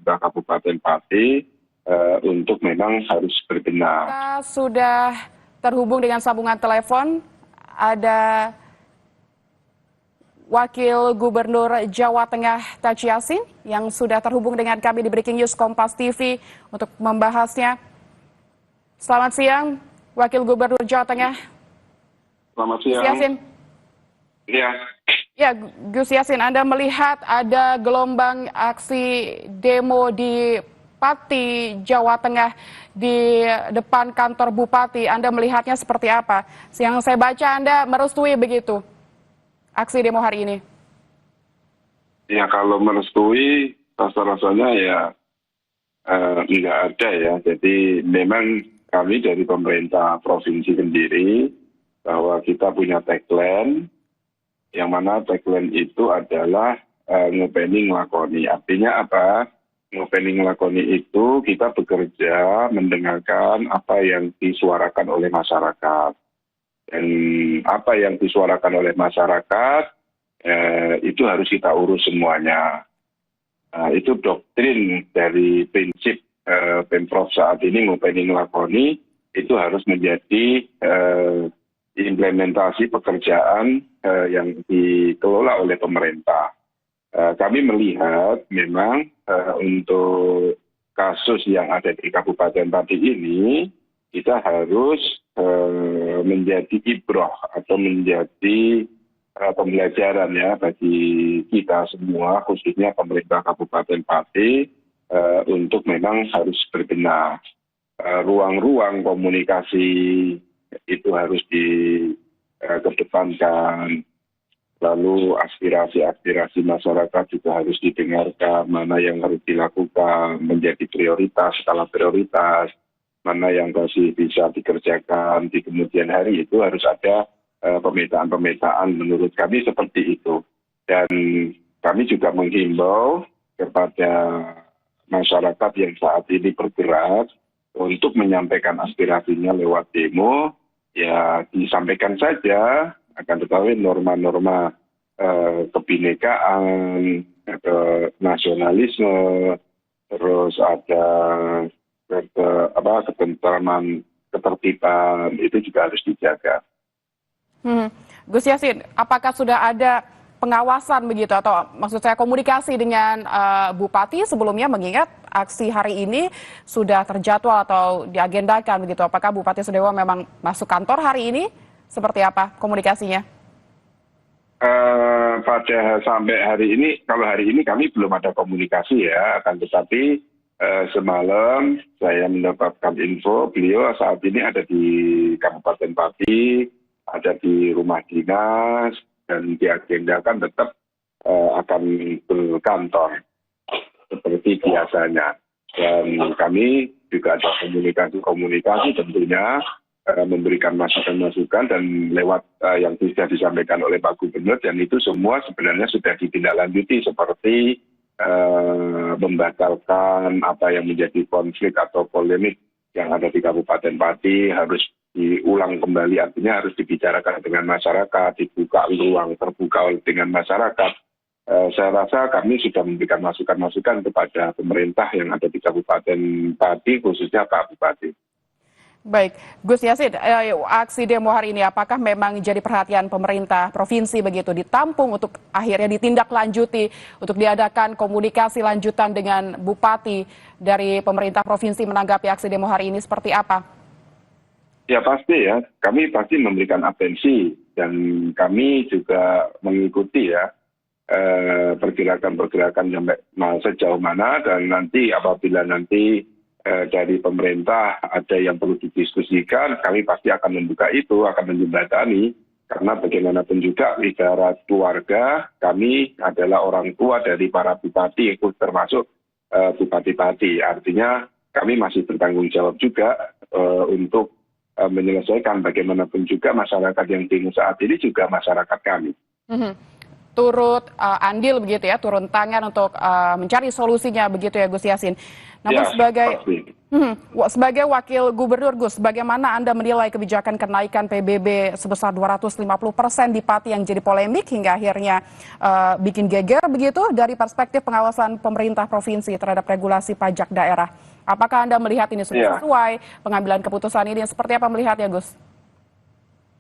pemerintah Kabupaten Pati untuk memang harus berbenah. Kita sudah terhubung dengan sambungan telepon. Ada Wakil Gubernur Jawa Tengah Taji Yassin yang sudah terhubung dengan kami di Breaking News Kompas TV untuk membahasnya. Selamat siang, Wakil Gubernur Jawa Tengah. Selamat siang. Gus Yassin. Iya. Ya, Gus Yassin, Anda melihat ada gelombang aksi demo di Pati, Jawa Tengah di depan kantor Bupati. Anda melihatnya seperti apa? Yang saya baca Anda merestui begitu aksi demo hari ini. Ya, kalau merestui rasa-rasanya ya nggak ada ya. Jadi memang kami dari pemerintah provinsi sendiri bahwa kita punya tagline yang mana tagline itu adalah ngopeni ngelakoni. Artinya apa? Ngopeni ngelakoni itu kita bekerja mendengarkan apa yang disuarakan oleh masyarakat. Dan apa yang disuarakan oleh masyarakat itu harus kita urus semuanya. Itu doktrin dari prinsip Pemprov saat ini ngopeni ngelakoni itu harus menjadi implementasi pekerjaan yang dikelola oleh pemerintah. Kami melihat memang untuk kasus yang ada di Kabupaten Pati ini kita harus menjadi ibroh atau menjadi pembelajaran ya bagi kita semua, khususnya pemerintah Kabupaten Pati, untuk memang harus berbenah. Ruang-ruang komunikasi itu harus dikedepankan, lalu aspirasi-aspirasi masyarakat juga harus didengarkan, mana yang harus dilakukan menjadi prioritas, skala prioritas, mana yang masih bisa dikerjakan di kemudian hari, itu harus ada pemetaan-pemetaan menurut kami seperti itu. Dan kami juga menghimbau kepada masyarakat yang saat ini bergerak untuk menyampaikan aspirasinya lewat demo, ya disampaikan saja, akan tetapi norma-norma kebinekaan, nasionalisme, terus ada ketentraman, ketertiban, itu juga harus dijaga. Gus Yassin, apakah sudah ada pengawasan begitu atau maksud saya komunikasi dengan Bupati sebelumnya, mengingat aksi hari ini sudah terjadwal atau diagendakan begitu? Apakah Bupati Sudewo memang masuk kantor hari ini? Seperti apa komunikasinya? Pada sampai hari ini, kalau hari ini kami belum ada komunikasi ya, akan tetapi semalam saya mendapatkan info beliau saat ini ada di Kabupaten Pati, ada di rumah dinas, dan diagendakan tetap akan berkantor seperti biasanya. Dan kami juga ada komunikasi tentunya, memberikan masukan-masukan dan lewat yang sudah disampaikan oleh Pak Gubernur, dan itu semua sebenarnya sudah ditindaklanjuti seperti membatalkan apa yang menjadi konflik atau polemik yang ada di Kabupaten Pati harus diulang kembali, artinya harus dibicarakan dengan masyarakat, dibuka ruang terbuka dengan masyarakat. Saya rasa kami sudah memberikan masukan-masukan kepada pemerintah yang ada di Kabupaten Pati, khususnya Pak Bupati. Baik, Gus Yassin, aksi demo hari ini apakah memang jadi perhatian pemerintah provinsi begitu, ditampung untuk akhirnya ditindaklanjuti untuk diadakan komunikasi lanjutan dengan Bupati dari pemerintah provinsi menanggapi aksi demo hari ini seperti apa? Ya pasti ya, kami pasti memberikan atensi dan kami juga mengikuti ya pergerakan-pergerakan sampai sejauh mana, dan nanti apabila nanti dari pemerintah ada yang perlu didiskusikan, kami pasti akan membuka itu, akan menjembatani, karena bagaimanapun juga ibarat keluarga, kami adalah orang tua dari para bupati, termasuk Bupati Pati. Artinya kami masih bertanggung jawab juga untuk menyelesaikan bagaimanapun juga masyarakat yang demo saat ini juga masyarakat kami. turut andil begitu ya, turun tangan untuk mencari solusinya begitu ya Gus Yassin. Namun Ya, sebagai pasti. sebagai wakil gubernur Gus, bagaimana Anda menilai kebijakan kenaikan PBB sebesar 250% di Pati yang jadi polemik hingga akhirnya bikin geger begitu dari perspektif pengawasan pemerintah provinsi terhadap regulasi pajak daerah? Apakah Anda melihat ini sudah Ya. sesuai pengambilan keputusan ini? Seperti apa melihatnya Gus?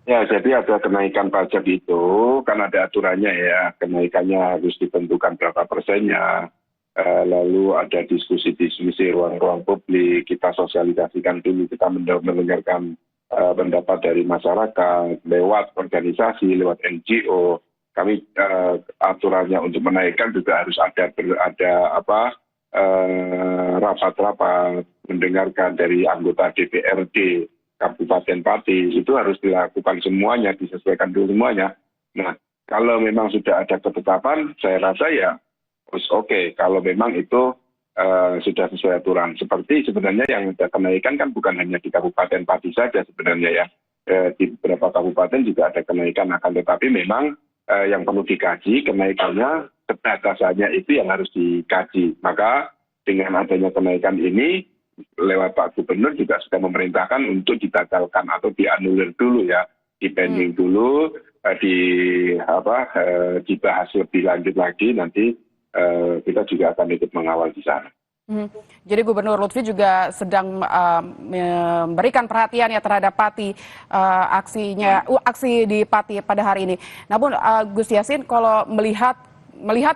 Ya, jadi ada kenaikan pajak itu, kan ada aturannya ya, kenaikannya harus ditentukan berapa persennya, lalu ada diskusi-diskusi ruang-ruang publik, kita sosialisasikan dulu, kita mendengarkan pendapat dari masyarakat, lewat organisasi, lewat NGO, kami aturannya untuk menaikkan juga harus ada apa, rapat-rapat, mendengarkan dari anggota DPRD, Kabupaten Pati, itu harus dilakukan semuanya, disesuaikan dulu semuanya. Nah, kalau memang sudah ada ketetapan, saya rasa ya oke. Kalau memang itu sudah sesuai aturan. Seperti sebenarnya yang ada kenaikan kan bukan hanya di Kabupaten Pati saja sebenarnya ya. Di beberapa kabupaten juga ada kenaikan, akan tetapi memang yang perlu dikaji kenaikannya, batasannya itu yang harus dikaji. Maka dengan adanya kenaikan ini, lewat Pak Gubernur juga sudah memerintahkan untuk dibatalkan atau dianulir dulu ya, dipending dulu, dibahas lebih lanjut lagi, nanti kita juga akan ikut mengawal di sana. Jadi Gubernur Lutfi juga sedang memberikan perhatian ya terhadap Pati, aksi di Pati pada hari ini. Namun Gus Yassin, kalau melihat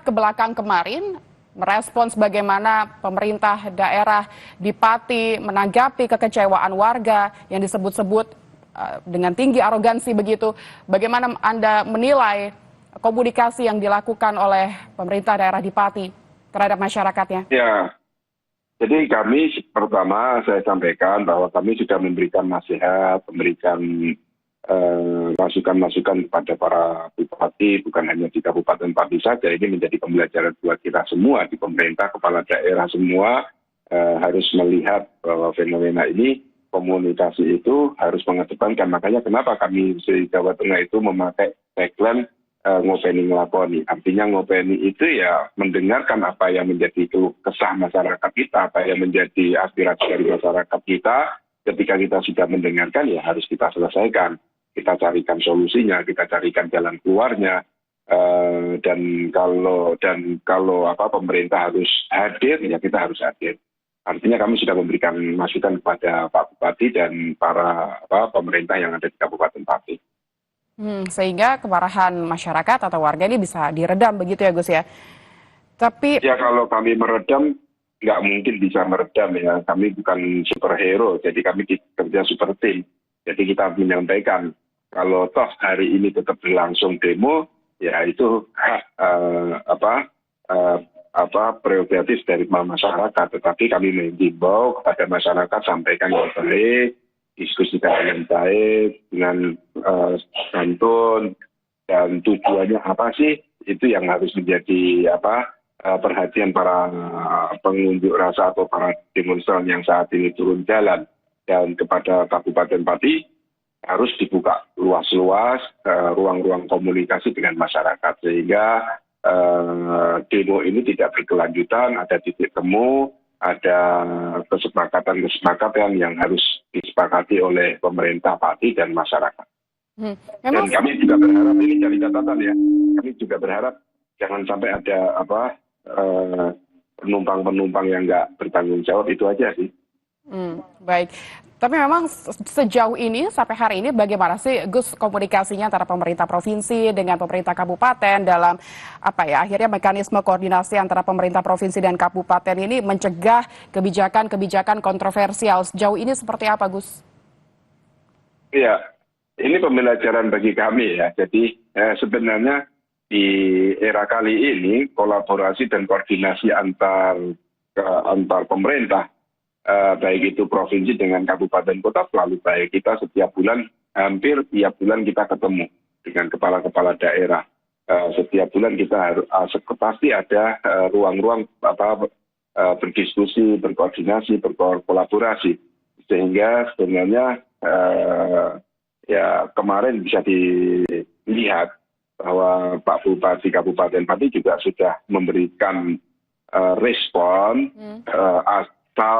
ke belakang kemarin, merespons bagaimana pemerintah daerah di Pati menanggapi kekecewaan warga yang disebut-sebut dengan tinggi arogansi begitu. Bagaimana Anda menilai komunikasi yang dilakukan oleh pemerintah daerah di Pati terhadap masyarakatnya? Ya, jadi kami pertama saya sampaikan bahwa kami sudah memberikan nasihat, memberikan masukan-masukan kepada para bupati, bukan hanya di Kabupaten Pati saja. Ini menjadi pembelajaran buat kita semua di pemerintah, kepala daerah semua harus melihat bahwa fenomena ini, komunikasi itu harus mengedepankan. Makanya kenapa kami di Jawa Tengah itu memakai tagline ngopeni ngelakoni. Artinya ngopeni itu ya mendengarkan apa yang menjadi keluh kesah masyarakat kita, apa yang menjadi aspirasi dari masyarakat kita. Ketika kita sudah mendengarkan ya harus kita selesaikan. Kita carikan solusinya, kita carikan jalan keluarnya, dan kalau pemerintah harus hadir, ya kita harus hadir. Artinya kami sudah memberikan masukan kepada Pak Bupati dan para pemerintah yang ada di Kabupaten Pati. Sehingga kemarahan masyarakat atau warga ini bisa diredam begitu ya Gus ya. Tapi ya kalau kami meredam, nggak mungkin bisa meredam ya. Kami bukan superhero, jadi kami kerja super team. Jadi kita menyampaikan, kalau toh hari ini tetap berlangsung demo, ya itu prerogatif dari masyarakat. Tetapi kami mengimbau kepada masyarakat, sampaikan yang baik, diskusikan dengan baik, dengan santun, dan tujuannya apa sih? Itu yang harus menjadi perhatian para pengunjuk rasa atau para demonstran yang saat ini turun jalan. Dan kepada Kabupaten Pati harus dibuka luas-luas ruang-ruang komunikasi dengan masyarakat sehingga demo ini tidak berkelanjutan, ada titik temu, ada kesepakatan yang harus disepakati oleh pemerintah Pati dan masyarakat. Dan kami juga berharap, ini dari catatan ya, kami juga berharap jangan sampai ada penumpang-penumpang yang nggak bertanggung jawab, itu aja sih. Baik, tapi memang sejauh ini sampai hari ini bagaimana sih Gus komunikasinya antara pemerintah provinsi dengan pemerintah kabupaten dalam akhirnya mekanisme koordinasi antara pemerintah provinsi dan kabupaten ini mencegah kebijakan-kebijakan kontroversial sejauh ini seperti apa Gus? Iya, ini pembelajaran bagi kami ya. Jadi sebenarnya di era kali ini kolaborasi dan koordinasi antar pemerintah, baik itu provinsi dengan kabupaten kota selalu baik. Kita setiap bulan, hampir tiap bulan kita ketemu dengan kepala-kepala daerah. Setiap bulan kita harus pasti ada ruang-ruang berdiskusi, berkoordinasi, berkolaborasi. Sehingga sebenarnya ya kemarin bisa dilihat bahwa Pak Bupati Kabupaten Pati juga sudah memberikan respon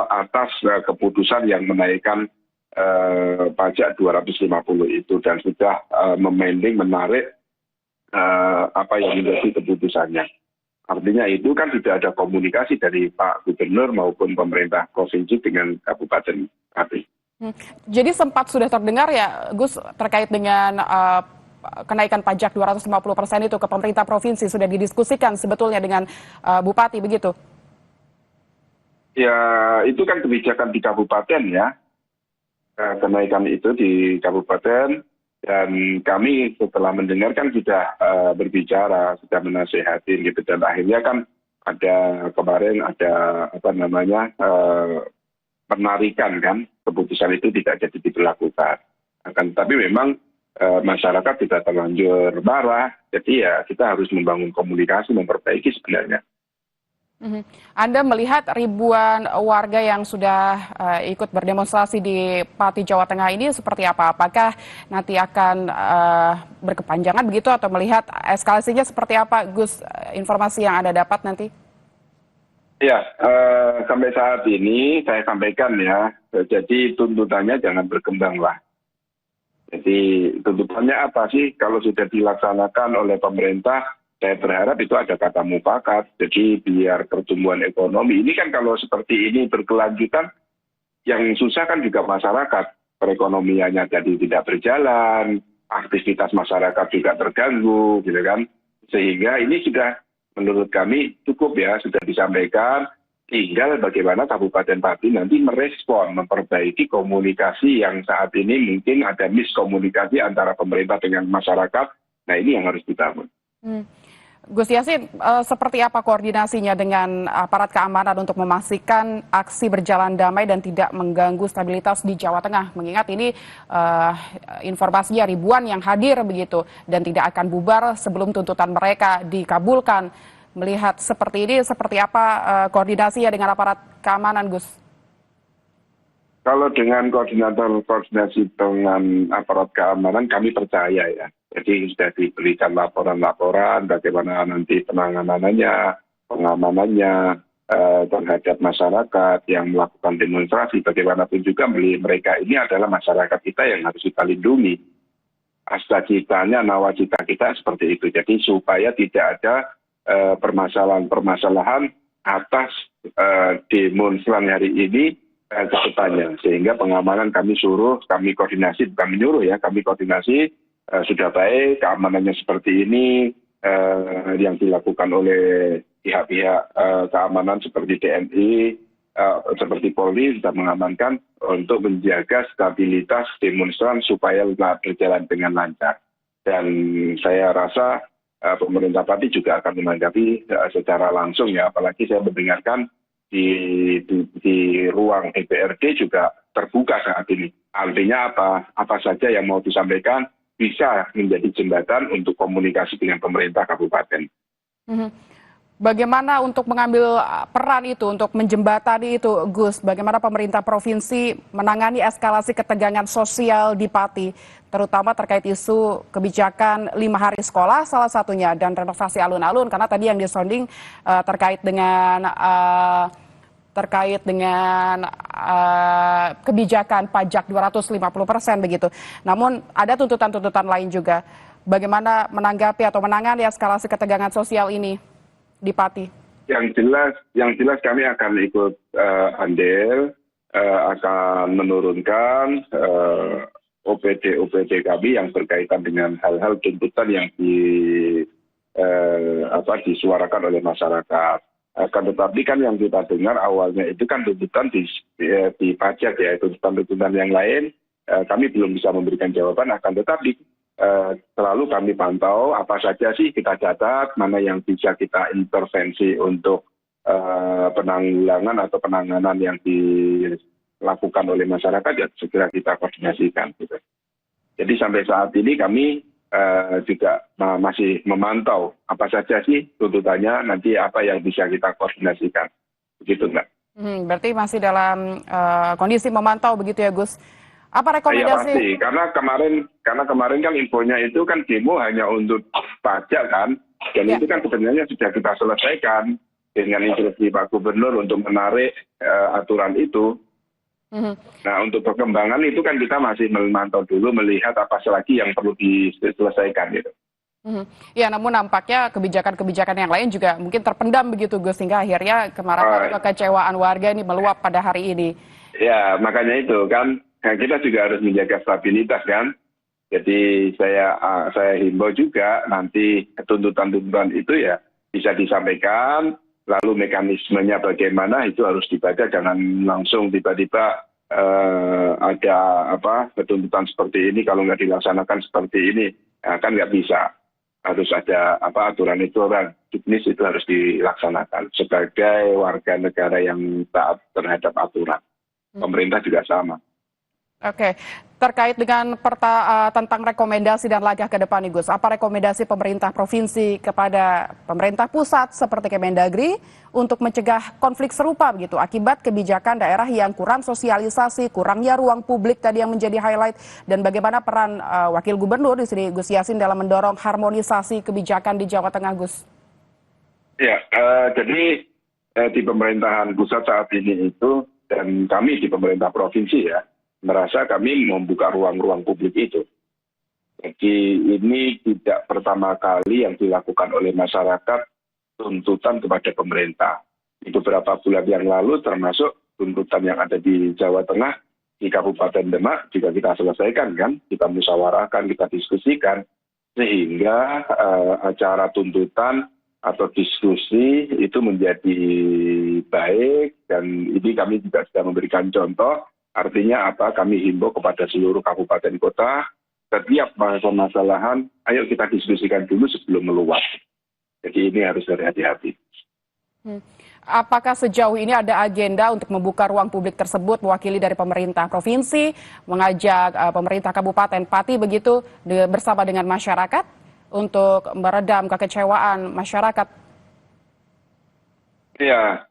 atas keputusan yang menaikkan pajak 250 itu dan sudah memending menarik apa yang menjadi keputusannya. Artinya itu kan sudah ada komunikasi dari Pak Gubernur maupun pemerintah provinsi dengan Kabupaten Pati. Jadi sempat sudah terdengar ya Gus terkait dengan kenaikan pajak 250% itu ke pemerintah provinsi sudah didiskusikan sebetulnya dengan Bupati begitu? Ya itu kan kebijakan di kabupaten ya, kenaikan itu di kabupaten dan kami setelah mendengarkan sudah berbicara, sudah menasehati gitu dan akhirnya kan ada kemarin ada penarikan kan keputusan itu tidak jadi diberlakukan. Tapi memang masyarakat tidak terlanjur marah, jadi ya kita harus membangun komunikasi, memperbaiki sebenarnya. Anda melihat ribuan warga yang sudah ikut berdemonstrasi di Pati Jawa Tengah ini seperti apa? Apakah nanti akan berkepanjangan begitu atau melihat eskalasinya seperti apa, Gus? Informasi yang Anda dapat nanti? Ya, sampai saat ini saya sampaikan ya, jadi tuntutannya jangan berkembang lah. Jadi tuntutannya apa sih? Kalau sudah dilaksanakan oleh pemerintah, saya berharap itu ada kata mufakat. Jadi biar pertumbuhan ekonomi ini kan kalau seperti ini berkelanjutan, yang susah kan juga masyarakat. Perekonomiannya jadi tidak berjalan, aktivitas masyarakat juga terganggu, gitu kan. Sehingga ini sudah menurut kami cukup ya, sudah disampaikan. Tinggal bagaimana Kabupaten Pati nanti merespon, memperbaiki komunikasi yang saat ini mungkin ada miskomunikasi antara pemerintah dengan masyarakat. Nah ini yang harus dibangun. Gus Yassin, seperti apa koordinasinya dengan aparat keamanan untuk memastikan aksi berjalan damai dan tidak mengganggu stabilitas di Jawa Tengah? Mengingat ini informasinya ribuan yang hadir begitu dan tidak akan bubar sebelum tuntutan mereka dikabulkan. Melihat seperti ini, seperti apa koordinasinya dengan aparat keamanan, Gus? Kalau dengan koordinasi dengan aparat keamanan, kami percaya ya. Jadi sudah diberikan laporan-laporan bagaimana nanti penanganannya, pengamanannya terhadap masyarakat yang melakukan demonstrasi. Bagaimanapun juga mereka ini adalah masyarakat kita yang harus kita lindungi. Asta-citanya, nawacita kita seperti itu. Jadi supaya tidak ada permasalahan-permasalahan atas demonstran hari ini ke depannya. Sehingga pengamanan kami suruh, kami koordinasi, bukan menyuruh ya, kami koordinasi sudah baik, keamanannya seperti ini yang dilakukan oleh pihak-pihak keamanan seperti TNI, seperti Polri sudah mengamankan untuk menjaga stabilitas demonstran supaya berjalan dengan lancar. Dan saya rasa pemerintah Pati juga akan menanggapi secara langsung ya, apalagi saya mendengarkan di ruang DPRD juga terbuka saat ini. Artinya apa saja yang mau disampaikan bisa menjadi jembatan untuk komunikasi dengan pemerintah kabupaten. Bagaimana untuk mengambil peran itu, untuk menjembatani itu, Gus? Bagaimana pemerintah provinsi menangani eskalasi ketegangan sosial di Pati, terutama terkait isu kebijakan 5 hari sekolah salah satunya, dan renovasi alun-alun, karena tadi yang disonding terkait dengan kebijakan pajak 250% begitu. Namun ada tuntutan-tuntutan lain juga. Bagaimana menanggapi atau menangani eskalasi ketegangan sosial ini di Pati? Yang jelas kami akan ikut andil, akan menurunkan OPD kami yang berkaitan dengan hal-hal tuntutan yang disuarakan oleh masyarakat. Akan tetapi kan yang kita dengar awalnya itu kan tuntutan di pajak ya, tuntutan yang lain kami belum bisa memberikan jawaban, akan tetapi selalu kami pantau apa saja sih kita catat, mana yang bisa kita intervensi untuk penanggulangan atau penanganan yang dilakukan oleh masyarakat ya segera kita koordinasikan gitu. Jadi sampai saat ini kami juga masih memantau apa saja sih tuntutannya, nanti apa yang bisa kita koordinasikan. Begitu, Mbak. Berarti masih dalam kondisi memantau begitu ya, Gus. Apa Iya rekomendasi? pasti, karena kemarin kan infonya itu kan demo hanya untuk pajak kan, dan Ya. itu kan sebenarnya sudah kita selesaikan dengan instruksi Pak Gubernur untuk menarik aturan itu. Mhm. Nah untuk perkembangan itu kan kita masih memantau dulu melihat apa lagi yang perlu diselesaikan gitu. Mhm. Ya, namun nampaknya kebijakan-kebijakan yang lain juga mungkin terpendam begitu Gus, sehingga akhirnya kemarahan Uh, kekecewaan warga ini meluap pada hari ini. ya makanya itu kan kita juga harus menjaga stabilitas kan. Jadi saya himbau juga nanti tuntutan-tuntutan itu ya bisa disampaikan, lalu mekanismenya bagaimana itu harus dibaca, jangan langsung tiba-tiba ada tuntutan seperti ini kalau nggak dilaksanakan seperti ini, ya, kan nggak bisa. Harus ada aturan-aturan juknis itu harus dilaksanakan sebagai warga negara yang taat terhadap aturan. Pemerintah juga sama. Oke, terkait dengan tentang rekomendasi dan langkah ke depan nih Gus, apa rekomendasi pemerintah provinsi kepada pemerintah pusat seperti Kemendagri untuk mencegah konflik serupa begitu akibat kebijakan daerah yang kurang sosialisasi, kurangnya ruang publik tadi yang menjadi highlight, dan bagaimana peran Wakil Gubernur di sini Gus Yassin dalam mendorong harmonisasi kebijakan di Jawa Tengah, Gus? Ya, jadi di pemerintahan pusat saat ini itu dan kami di pemerintah provinsi ya merasa kami membuka ruang-ruang publik itu. Jadi ini tidak pertama kali yang dilakukan oleh masyarakat tuntutan kepada pemerintah. Di beberapa bulan yang lalu termasuk tuntutan yang ada di Jawa Tengah, di Kabupaten Demak juga kita selesaikan kan, kita musyawarahkan, kita diskusikan, sehingga acara tuntutan atau diskusi itu menjadi baik, dan ini kami juga sudah memberikan contoh. Artinya apa? Kami himbau kepada seluruh kabupaten kota, setiap permasalahan, ayo kita diskusikan dulu sebelum meluas. Jadi ini harus berhati-hati. Apakah sejauh ini ada agenda untuk membuka ruang publik tersebut mewakili dari pemerintah provinsi, mengajak pemerintah Kabupaten Pati begitu bersama dengan masyarakat untuk meredam kekecewaan masyarakat? Ya,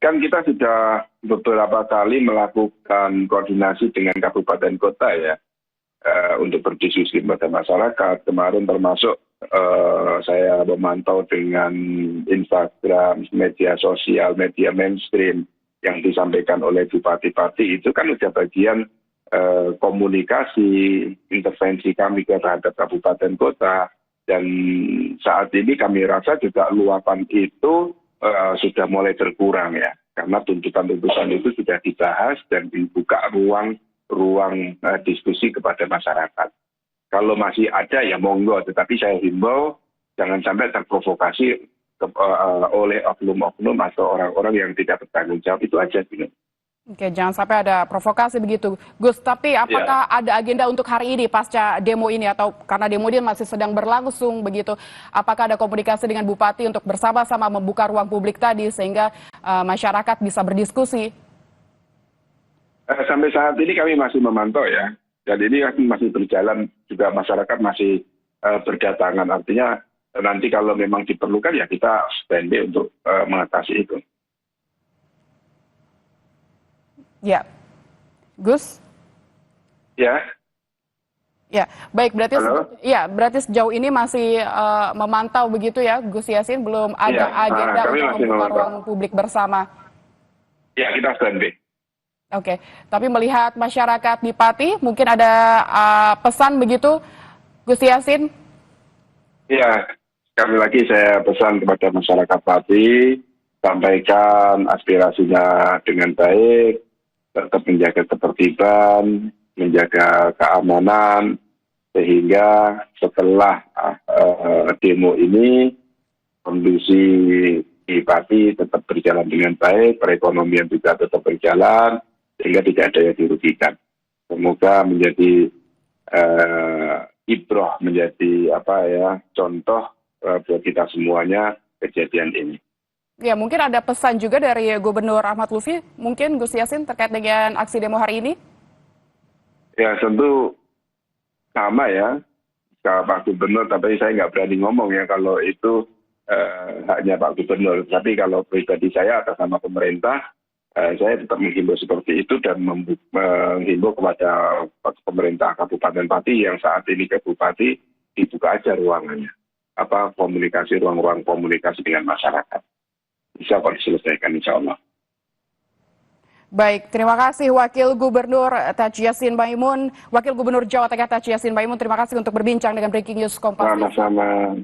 kan kita sudah beberapa kali melakukan koordinasi dengan kabupaten kota ya, untuk berdiskusi kepada masyarakat. Kemarin termasuk saya memantau dengan Instagram, media sosial, media mainstream yang disampaikan oleh bupati-bupati itu kan sudah bagian komunikasi, intervensi kami terhadap kabupaten kota. Dan saat ini kami rasa juga luapan itu sudah mulai berkurang ya, karena tuntutan-tuntutan itu sudah dibahas dan dibuka ruang diskusi kepada masyarakat. Kalau masih ada ya monggo, tetapi saya himbau jangan sampai terprovokasi oleh oknum-oknum atau orang-orang yang tidak bertanggung jawab, itu aja gitu. Oke, jangan sampai ada provokasi begitu, Gus. Tapi apakah Ya. ada agenda untuk hari ini pasca demo ini, atau karena demo ini masih sedang berlangsung begitu? Apakah ada komunikasi dengan Bupati untuk bersama-sama membuka ruang publik tadi sehingga masyarakat bisa berdiskusi? Sampai saat ini kami masih memantau ya, dan ini masih berjalan juga, masyarakat masih berdatangan. Artinya nanti kalau memang diperlukan ya kita standby untuk mengatasi itu. Ya, Gus. Ya. Ya, baik. Berarti Halo? berarti sejauh ini masih memantau begitu ya, Gus Yassin. Belum ada Iya, agenda kami untuk masih membuka memantau. ruang publik bersama. Ya, kita standby. Oke, tapi melihat masyarakat di Pati, mungkin ada pesan begitu, Gus Yassin? Ya, sekali lagi saya pesan kepada masyarakat Pati, sampaikan aspirasinya dengan baik, tetap menjaga ketertiban, menjaga keamanan, sehingga setelah demo ini, kondisi di Pati tetap berjalan dengan baik, perekonomian juga tetap berjalan, sehingga tidak ada yang dirugikan. Semoga menjadi ibroh, menjadi contoh buat kita semuanya kejadian ini. Ya, mungkin ada pesan juga dari Gubernur Ahmad Lutfi, mungkin Gus Yassin terkait dengan aksi demo hari ini? Ya tentu sama ya, Pak Gubernur, tapi saya nggak berani ngomong ya kalau itu haknya Pak Gubernur. Tapi kalau pribadi saya atas nama pemerintah, saya tetap menghimbau seperti itu dan menghimbau kepada pemerintah Kabupaten Pati yang saat ini ke Bupati dibuka aja ruangannya, ruang-ruang komunikasi dengan masyarakat bisa kok diselesaikan insya Allah. Baik, terima kasih Wakil Gubernur Taji Yassin Maimun, Wakil Gubernur Jawa Tengah Taji Yassin Maimun, terima kasih untuk berbincang dengan Breaking News Kompas. Sama-sama.